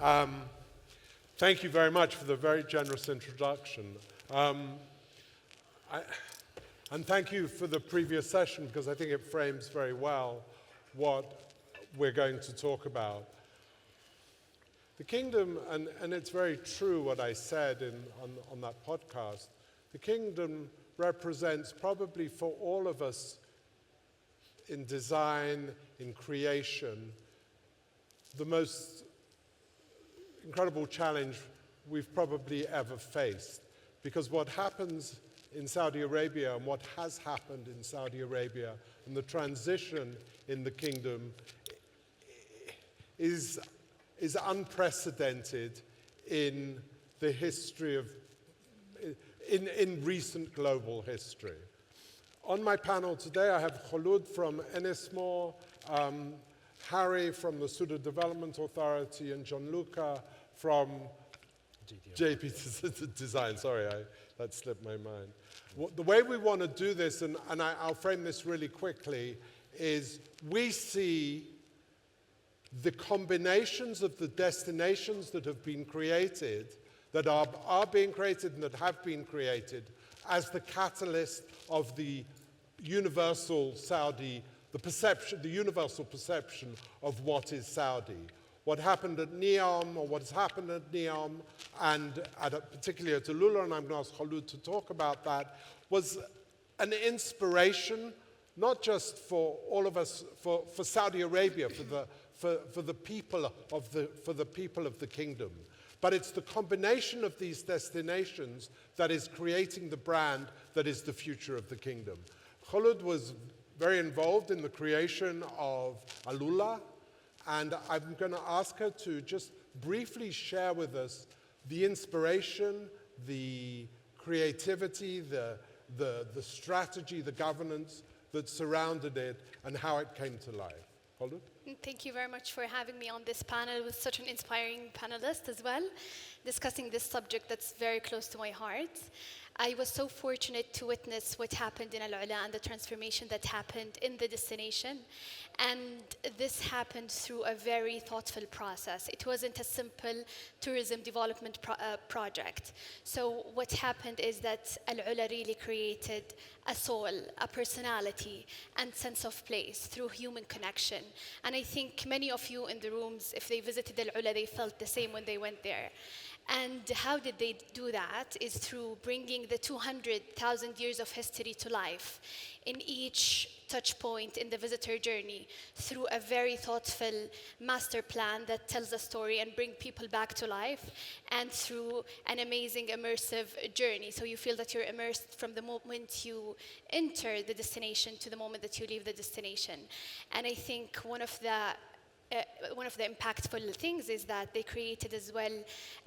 Thank you very much for the very generous introduction. And thank you for the previous session, because I think it frames very well what we're going to talk about. The kingdom, and it's very true what I said on that podcast, the kingdom represents probably for all of us in design, in creation, the most incredible challenge we've probably ever faced. Because what happens in Saudi Arabia and what has happened in Saudi Arabia and the transition in the kingdom is unprecedented in the history of, in recent global history. On my panel today, I have Kholoud from Ennismore, Harry from the Soudah Development Authority, and GianLuca from JT Design. Sorry, that slipped my mind. The way we want to do this, and I'll frame this really quickly, is we see the combinations of the destinations that have been created, that are being created and that have been created, as the catalyst of the universal Saudi, the universal perception of what is Saudi. What happened at Neom, or what has happened at Neom, and particularly at Alula, and I'm going to ask Kholoud to talk about that, was an inspiration, not just for all of us, for Saudi Arabia, for the people of the kingdom. But it's the combination of these destinations that is creating the brand that is the future of the kingdom. Kholoud was very involved in the creation of Alula, and I'm going to ask her to just briefly share with us the inspiration, the creativity, the strategy, the governance that surrounded it, and how it came to life. Kholoud? Thank you very much for having me on this panel with such an inspiring panelist as well, discussing this subject that's very close to my heart. I was so fortunate to witness what happened in Al-Ula and the transformation that happened in the destination. And this happened through a very thoughtful process. It wasn't a simple tourism development project. So what happened is that Al-Ula really created a soul, a personality, and sense of place through human connection. And I think many of you in the rooms, if they visited Al-Ula, they felt the same when they went there. And how did they do that? Is through bringing the 200,000 years of history to life in each touch point in the visitor journey through a very thoughtful master plan that tells a story and brings people back to life, and through an amazing immersive journey. So you feel that you're immersed from the moment you enter the destination to the moment that you leave the destination. And I think one of the impactful things is that they created as well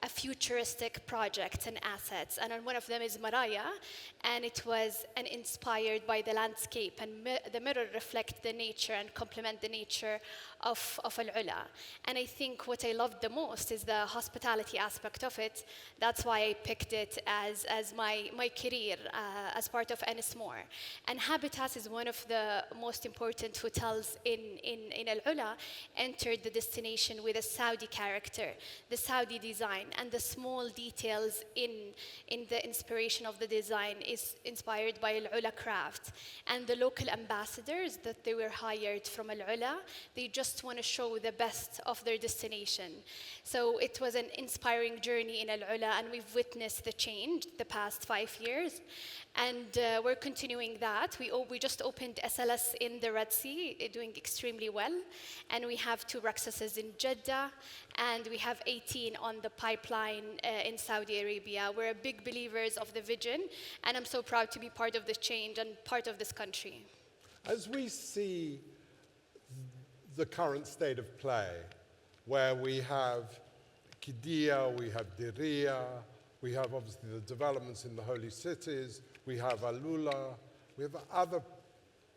a futuristic project and assets. And one of them is Maraya, and it was inspired by the landscape, and the mirror reflect the nature and complement the nature of Al-Ula. And I think what I loved the most is the hospitality aspect of it. That's why I picked it as my career as part of Ennismore. And Habitat is one of the most important hotels in Al-Ula, entered the destination with a Saudi character, the Saudi design, and the small details in the inspiration of the design is inspired by Al-Ula craft. And the local ambassadors that they were hired from Al-Ula, they just want to show the best of their destination. So it was an inspiring journey in Al-Ula, and we've witnessed the change the past 5 years. And we're continuing that. We just opened SLS in the Red Sea, doing extremely well. And we have 2 Roxases in Jeddah, and we have 18 on the pipeline in Saudi Arabia. We're big believers of the vision, and I'm so proud to be part of this change and part of this country. As we see the current state of play, where we have Qiddiya, we have Diriyah, we have obviously the developments in the holy cities, we have Alula, we have other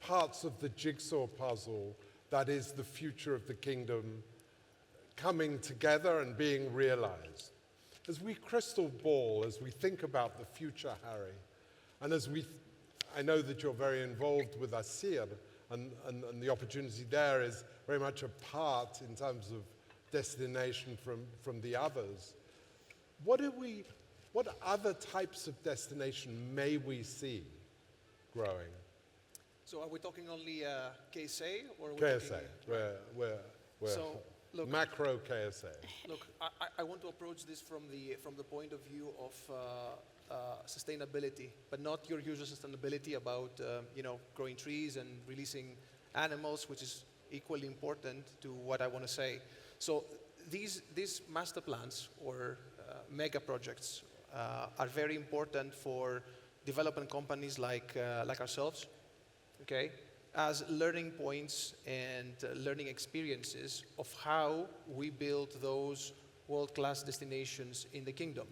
parts of the jigsaw puzzle that is the future of the kingdom coming together and being realized. As we crystal ball, as we think about the future, Harry, and I know that you're very involved with Asir, and the opportunity there is very much a part in terms of destination from the others. What other types of destination may we see growing? So are we talking only KSA or are we KSA, talking, we're So, look, macro KSA. Look, I want to approach this from the point of view of sustainability, but not your usual sustainability about growing trees and releasing animals, which is equally important to what I want to say. So these master plans or mega projects are very important for development companies like ourselves, okay, as learning points and learning experiences of how we build those world-class destinations in the kingdom.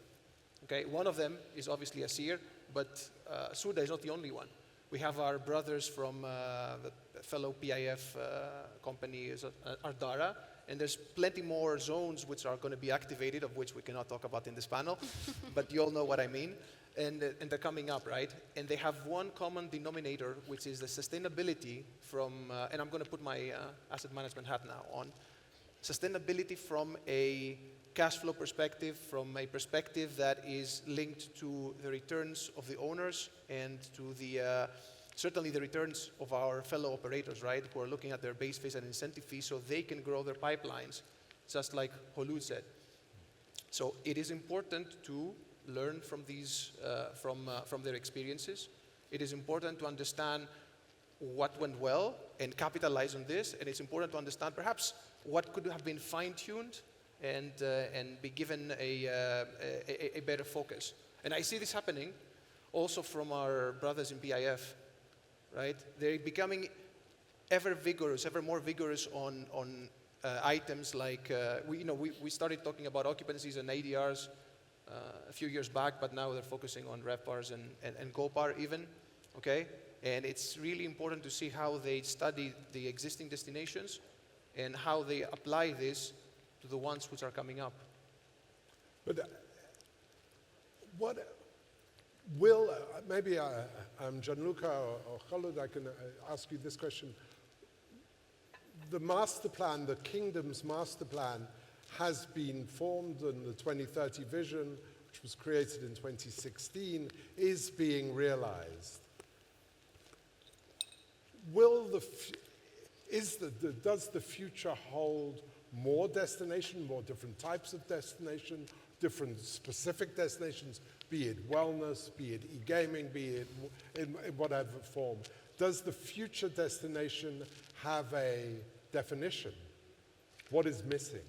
Okay, one of them is obviously Asir, but Soudah is not the only one. We have our brothers from the fellow PIF company, Ardara, and there's plenty more zones which are going to be activated, of which we cannot talk about in this panel, but you all know what I mean. And they're coming up, right? And they have one common denominator, which is the sustainability from, and I'm going to put my asset management hat now on, sustainability from a cash flow perspective, from a perspective that is linked to the returns of the owners and to the, certainly the returns of our fellow operators, right? Who are looking at their base fees and incentive fees so they can grow their pipelines, just like Kholoud said. So it is important to learn from these, from their experiences. It is important to understand what went well and capitalize on this. And it's important to understand perhaps what could have been fine-tuned and be given a better focus. And I see this happening also from our brothers in PIF, right? They're becoming ever more vigorous on items like, we started talking about occupancies and ADRs a few years back, but now they're focusing on RevPARs and GoPAR even, okay? And it's really important to see how they study the existing destinations and how they apply this to the ones which are coming up. But what will, maybe GianLuca or Kholoud, I can ask you this question. The master plan, the kingdom's master plan, has been formed, and the 2030 vision, which was created in 2016, is being realized. Does the future hold more destination, more different types of destination, different specific destinations, be it wellness, be it e-gaming, be it in whatever form? Does the future destination have a definition? What is missing?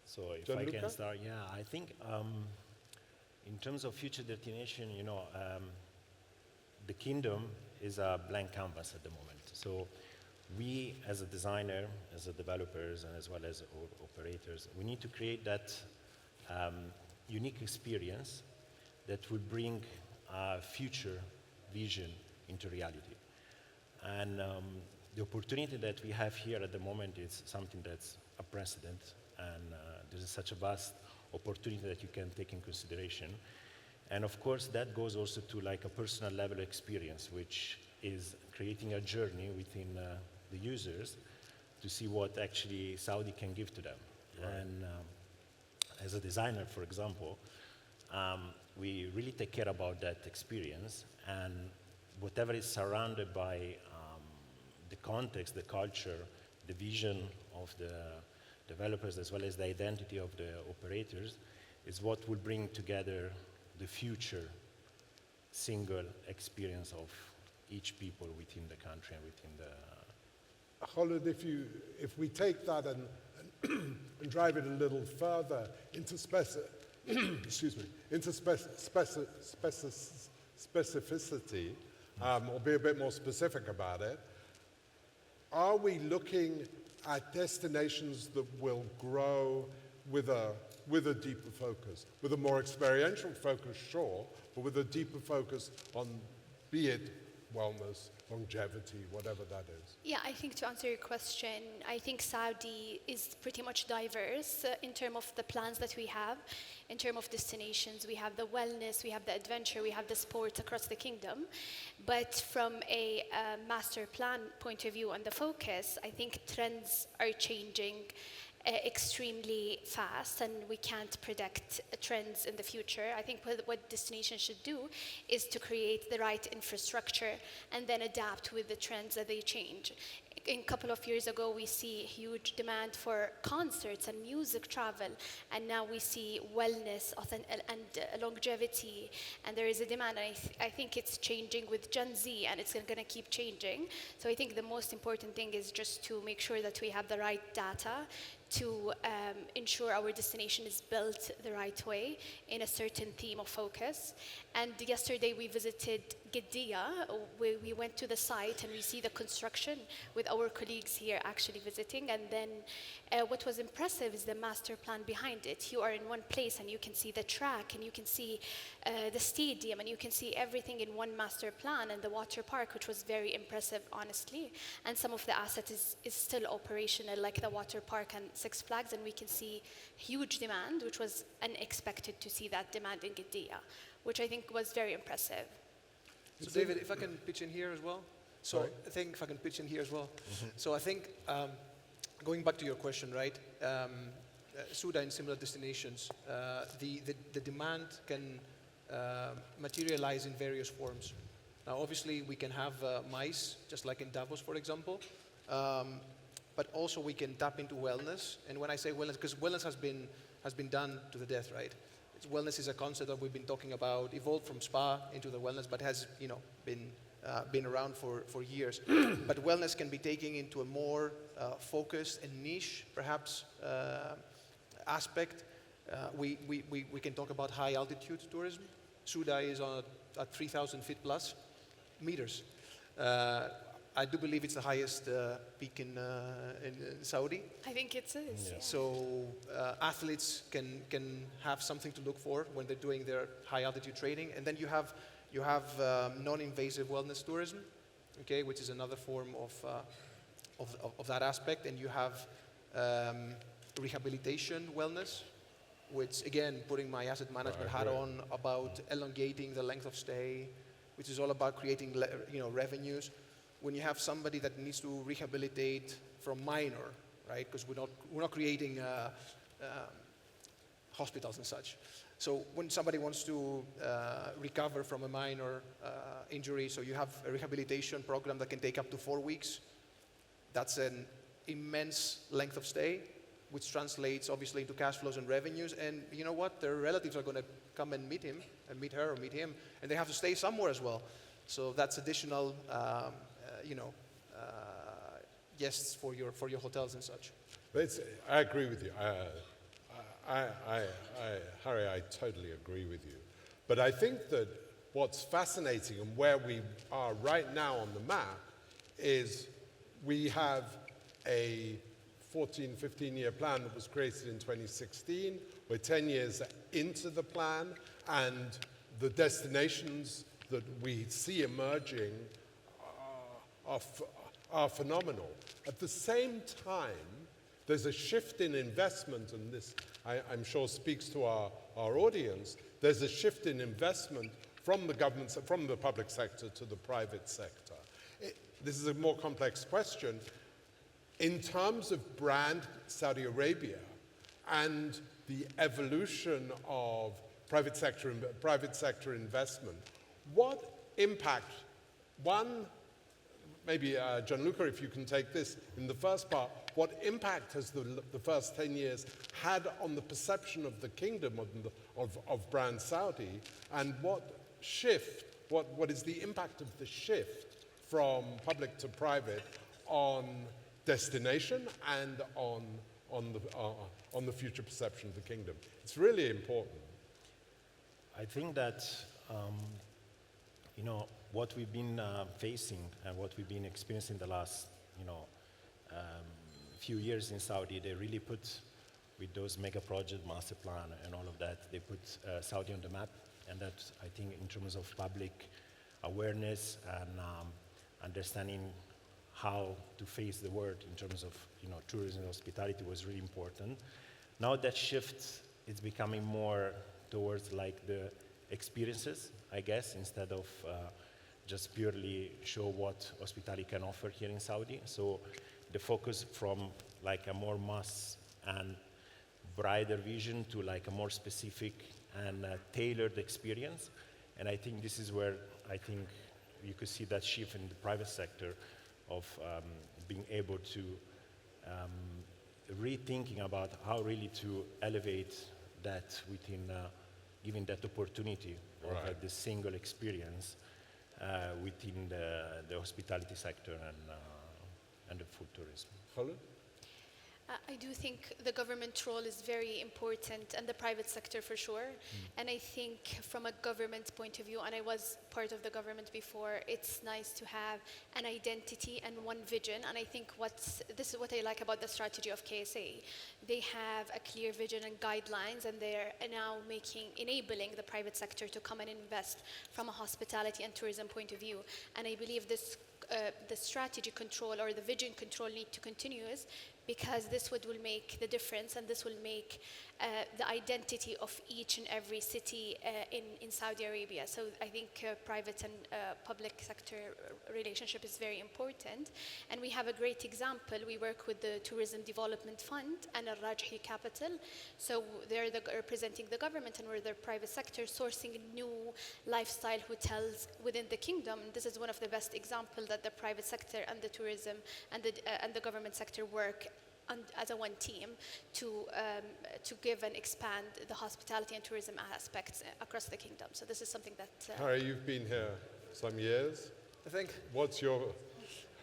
So if GianLuca? I can start, yeah, I think in terms of future destination, the kingdom is a blank canvas at the moment. So we, as a designer, as a developers, and as well as operators, we need to create that unique experience that will bring future vision into reality. And the opportunity that we have here at the moment is something that's a precedent, and there's such a vast opportunity that you can take in consideration. And of course, that goes also to like a personal level experience, which is creating a journey within the users to see what actually Saudi can give to them. Right. And as a designer, for example, we really take care about that experience, and whatever is surrounded by the context, the culture, the vision of the developers, as well as the identity of the operators, is what will bring together the future single experience of each people within the country and within the... Kholoud, if we take that and drive it a little further into specificity, or be a bit more specific about it, are we looking at destinations that will grow with a deeper focus, with a more experiential focus, sure, but with a deeper focus on, be it wellness, longevity, whatever that is? Yeah, I think to answer your question, I think Saudi is pretty much diverse in terms of the plans that we have. In terms of destinations, we have the wellness, we have the adventure, we have the sports across the kingdom. But from a master plan point of view and the focus, I think trends are changing extremely fast, and we can't predict trends in the future. I think what destinations should do is to create the right infrastructure and then adapt with the trends as they change. A couple of years ago, we see huge demand for concerts and music travel, and now we see wellness and longevity, and there is a demand. And I think it's changing with Gen Z, and it's going to keep changing. So I think the most important thing is just to make sure that we have the right data to ensure our destination is built the right way in a certain theme of focus. And yesterday we visited Gidea, where we went to the site and we see the construction with our colleagues here actually visiting. And then what was impressive is the master plan behind it. You are in one place and you can see the track, and you can see the stadium, and you can see everything in one master plan, and the water park, which was very impressive, honestly. And some of the assets is still operational, like the water park and Six Flags, and we can see huge demand, which was unexpected to see that demand in Gidea, which I think was very impressive. So David, if I can pitch in here as well. So Sorry? I think if I can pitch in here as well. So I think going back to your question, right? Soudah in similar destinations, the demand can materialize in various forms. Now, obviously, we can have MICE, just like in Davos, for example. But also we can tap into wellness. And when I say wellness, because wellness has been done to the death, right? Wellness is a concept that we've been talking about, evolved from spa into the wellness, but has been around for years. But wellness can be taken into a more focused and niche, perhaps, aspect. We can talk about high altitude tourism. Soudah is at 3,000 feet plus meters. I do believe it's the highest peak in Saudi. I think it is. Yeah. Yeah. So athletes can have something to look for when they're doing their high altitude training. And then you have non-invasive wellness tourism, okay, which is another form of that aspect. And you have rehabilitation wellness, which again, putting my asset management hat on, about elongating the length of stay, which is all about creating revenues. When you have somebody that needs to rehabilitate from minor, right? Because we're not creating hospitals and such. So when somebody wants to recover from a minor injury, so you have a rehabilitation program that can take up to 4 weeks. That's an immense length of stay, which translates obviously into cash flows and revenues. And you know what? Their relatives are going to come and meet him, and meet her, or meet him, and they have to stay somewhere as well. So that's additional, guests for your hotels and such. I agree with you. Harry, I totally agree with you. But I think that what's fascinating and where we are right now on the map is we have a 14, 15-year plan that was created in 2016. We're 10 years into the plan, and the destinations that we see emerging are phenomenal. At the same time, there's a shift in investment, and this, I'm sure, speaks to our audience. There's a shift in investment from the government, from the public sector to the private sector. This is a more complex question. In terms of brand Saudi Arabia and the evolution of private sector investment, what impact, maybe GianLuca, if you can take this in the first part, what impact has the first 10 years had on the perception of the kingdom of brand Saudi, and what is the impact of the shift from public to private on destination and on the future perception of the kingdom? It's really important. I think that what we've been facing and what we've been experiencing the last few years in Saudi, they really put, with those mega project, master plan and all of that, they put Saudi on the map. And that, I think, in terms of public awareness and understanding how to face the world in terms of tourism and hospitality was really important. Now that shift is becoming more towards like the experiences, I guess, instead of just purely show what hospitality can offer here in Saudi. So the focus from like a more mass and brighter vision to like a more specific and tailored experience. And I think this is where I think you could see that shift in the private sector of being able to rethinking about how really to elevate that within giving that opportunity of the single experience within the hospitality sector and the food tourism. Kholoud? I do think the government role is very important, and the private sector for sure. And I think from a government point of view, and I was part of the government before, it's nice to have an identity and one vision. And I think this is what I like about the strategy of KSA. They have a clear vision and guidelines, and they're now enabling the private sector to come and invest from a hospitality and tourism point of view. And I believe this the strategy control or the vision control need to continue, because this will make the difference, and this will make the identity of each and every city in Saudi Arabia. So I think private and public sector relationship is very important. And we have a great example. We work with the Tourism Development Fund and Al-Rajhi Capital. So they're representing the government, and we're the private sector sourcing new lifestyle hotels within the kingdom. And this is one of the best examples that the private sector and the tourism and the government sector work as a one team to give and expand the hospitality and tourism aspects across the kingdom. So this is something that... Harry, you've been here some years. I think. What's your...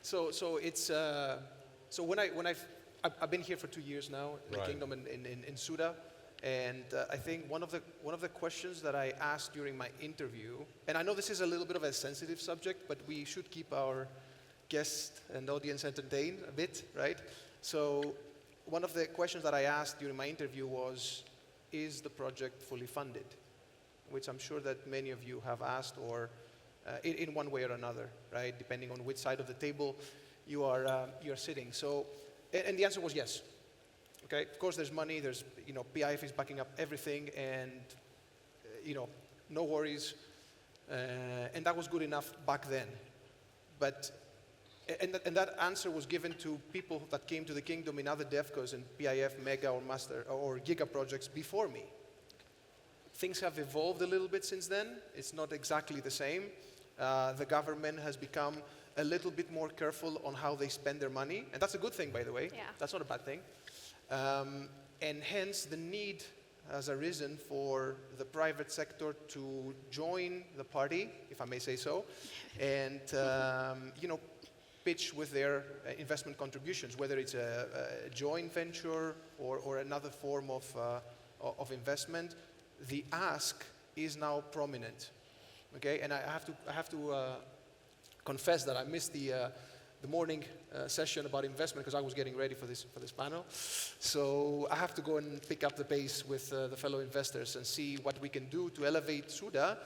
So it's... So when I've been here for 2 years now in the kingdom in Soudah, and I think one of the questions that I asked during my interview, and I know this is a little bit of a sensitive subject, but we should keep our guests and audience entertained a bit, right? So one of the questions that I asked during my interview was, is the project fully funded? Which I'm sure that many of you have asked, or in one way or another, right? Depending on which side of the table you are sitting. So, and the answer was yes. Okay, of course there's money, there's, PIF is backing up everything, and, no worries. And that was good enough back then. But and that answer was given to people that came to the kingdom in other DevCos and PIF, Mega or Master or Giga projects before me. Things have evolved a little bit since then. It's not exactly the same. The government has become a little bit more careful on how they spend their money. And that's a good thing, by the way. Yeah. That's not a bad thing. And hence the need has arisen for the private sector to join the party, if I may say so, and pitch with their investment contributions, whether it's a joint venture or another form of investment. The ask is now prominent, okay? And I have to confess that I missed the morning session about investment because I was getting ready for this panel. So I have to go and pick up the pace with the fellow investors and see what we can do to elevate Soudah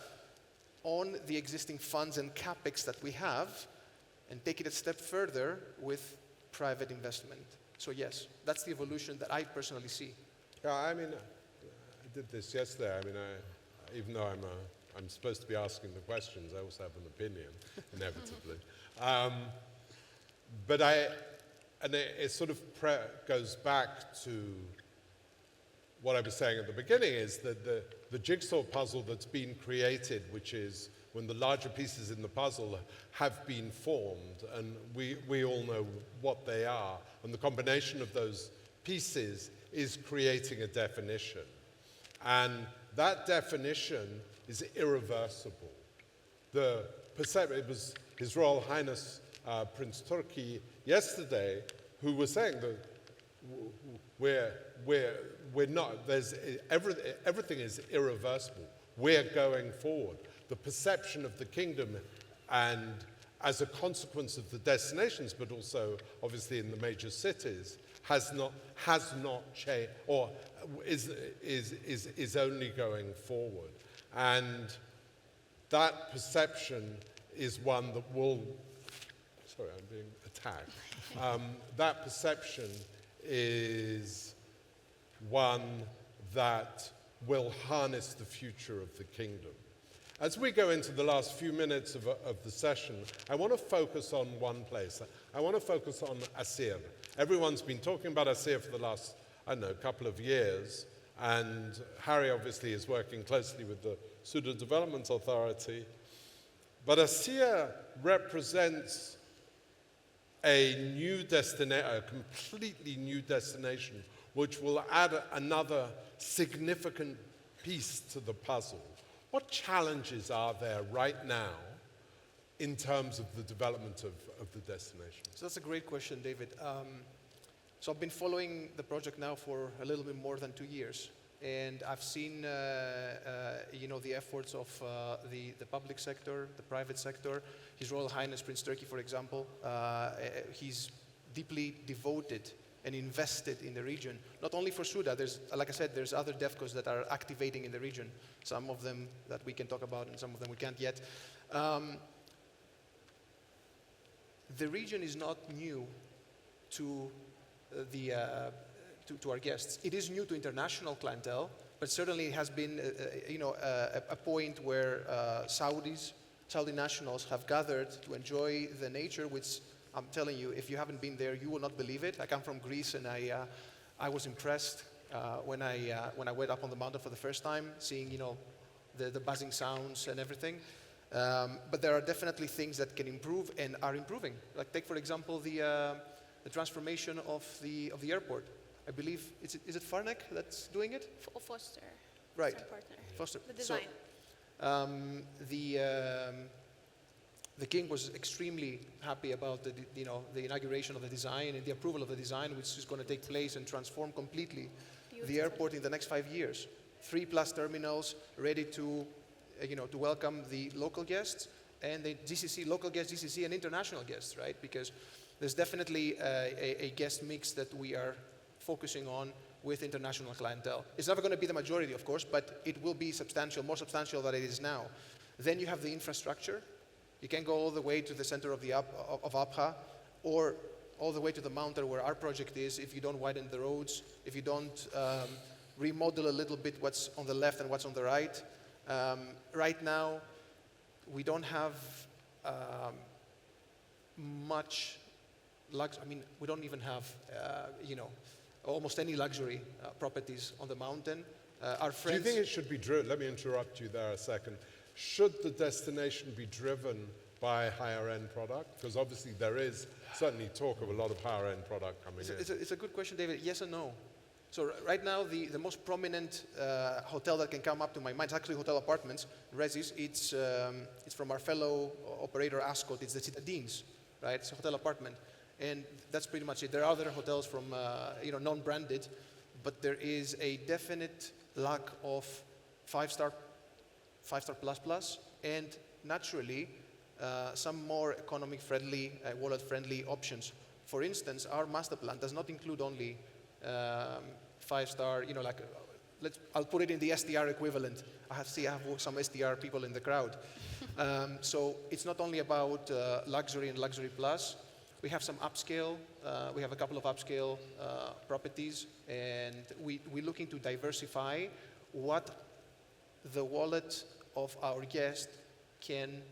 on the existing funds and capex that we have, and take it a step further with private investment. So yes, that's the evolution that I personally see. Yeah, I mean, I did this yesterday. I mean, even though I'm supposed to be asking the questions, I also have an opinion, inevitably. But it sort of goes back to what I was saying at the beginning, is that the jigsaw puzzle that's been created, which is when the larger pieces in the puzzle have been formed, and we all know what they are, and the combination of those pieces is creating a definition. And that definition is irreversible. It was His Royal Highness Prince Turki yesterday who was saying that we're not, everything is irreversible. We're going forward. The perception of the kingdom, and as a consequence of the destinations, but also obviously in the major cities, has not changed, or is only going forward. And that perception is one that will, sorry, I'm being attacked. That perception is one that will harness the future of the kingdom. As we go into the last few minutes of the session, I want to focus on one place. I want to focus on Asir. Everyone's been talking about Asir for the last I don't know, a couple of years. And Harry obviously is working closely with the Soudah Development Authority. But Asir represents a new destination, a completely new destination, which will add another significant piece to the puzzle. What challenges are there right now in terms of the development of the destination? So that's a great question, David. So I've been following the project now for a little bit more than 2 years, and I've seen, the efforts of the public sector, the private sector. His Royal Highness Prince Turki, for example, he's deeply devoted and invested in the region. Not only for Soudah, like I said, there's other DevCos that are activating in the region. Some of them that we can talk about, and some of them we can't yet. The region is not new to to our guests. It is new to international clientele, but certainly it has been, a point where Saudi nationals have gathered to enjoy the nature, which I'm telling you, if you haven't been there, you will not believe it. I come from Greece, and I was impressed when I went up on the mountain for the first time, seeing, the buzzing sounds and everything. But there are definitely things that can improve and are improving. Like take, for example, the transformation of the airport. I believe, is it Farnek that's doing it? Foster. Right. Partner. Foster. The design. So, the king was extremely happy about the inauguration of the design and the approval of the design, which is going to take place and transform completely the airport in the next 5 years. 3+ terminals ready to to welcome the local guests and the GCC, local guests, GCC, and international guests, right? Because there's definitely a guest mix that we are focusing on with international clientele. It's never going to be the majority, of course, but it will be substantial, more substantial than it is now. Then you have the infrastructure. You can go all the way to the center of Abha, or all the way to the mountain where our project is if you don't widen the roads, if you don't remodel a little bit what's on the left and what's on the right. Right now, we don't have much luxury. I mean, we don't even have, almost any luxury properties on the mountain. Our friends. Do you think it should be driven? Let me interrupt you there a second. Should the destination be driven by higher-end product? Because obviously there is certainly talk of a lot of higher-end product coming in. It's a good question, David. Yes and no. So right now, the most prominent hotel that can come up to my mind is actually Hotel Apartments, Resis. It's from our fellow operator Ascot. It's the Citadines, right? It's a hotel apartment, and that's pretty much it. There are other hotels from non-branded, but there is a definite lack of five-star plus, and naturally some more economic-friendly, wallet-friendly options. For instance, our master plan does not include only 5-star, I'll put it in the STR equivalent. I have some STR people in the crowd. So it's not only about luxury and luxury plus. We have some upscale, we have a couple of upscale properties, and we're looking to diversify what the wallet of our guest can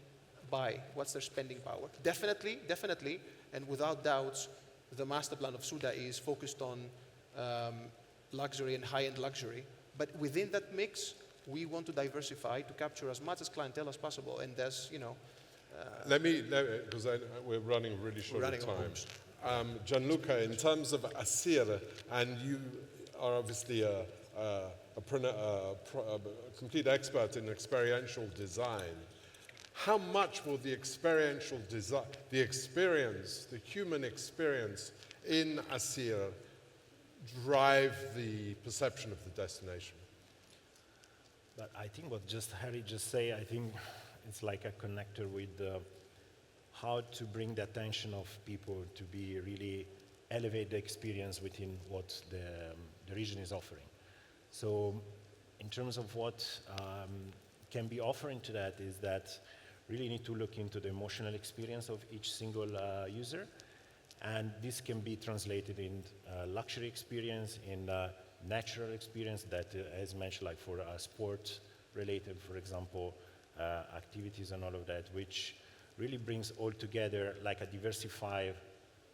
buy, what's their spending power. Definitely, and without doubts, the master plan of Soudah is focused on luxury and high-end luxury. But within that mix, we want to diversify to capture as much as clientele as possible. And there's, because we're running really short of time. GianLuca, in terms of Asir, and you are obviously a complete expert in experiential design, how much will the experiential design, the human experience in Asir drive the perception of the destination? But I think what Harry just said, I think it's like a connector with how to bring the attention of people to be really elevate the experience within what the region is offering. So in terms of what can be offering to that is that really need to look into the emotional experience of each single user. And this can be translated in luxury experience, in natural experience that, as mentioned, like for sport-related, for example, activities and all of that, which really brings all together like a diversified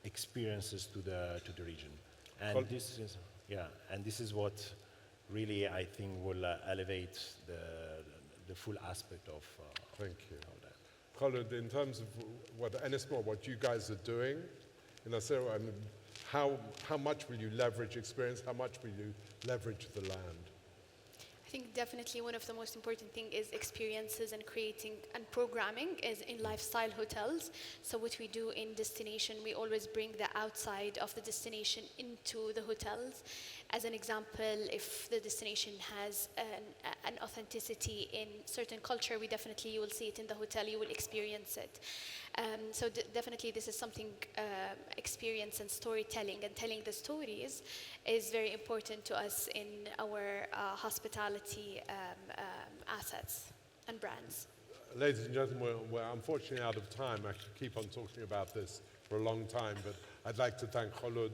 experiences to the region. And this is Yeah, and this is what really I think will elevate the full aspect of Thank you. that. Kholoud, in terms of what Ennismore, what you guys are doing, so how much will you leverage experience? How much will you leverage the land? I think definitely one of the most important thing is experiences and creating and programming is in lifestyle hotels. So what we do in destination, we always bring the outside of the destination into the hotels. As an example, if the destination has an authenticity in certain culture, you will see it in the hotel, you will experience it. So definitely this is something, experience and storytelling and telling the stories is very important to us in our hospitality assets and brands. Ladies and gentlemen, we're unfortunately out of time. I could keep on talking about this for a long time, but I'd like to thank Kholoud,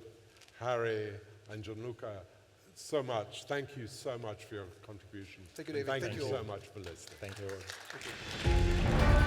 Harry, and Gianluca so much. Thank you so much for your contribution. Thank you, David. And Thank thank you you so all. much for listening. Thank you. Thank you.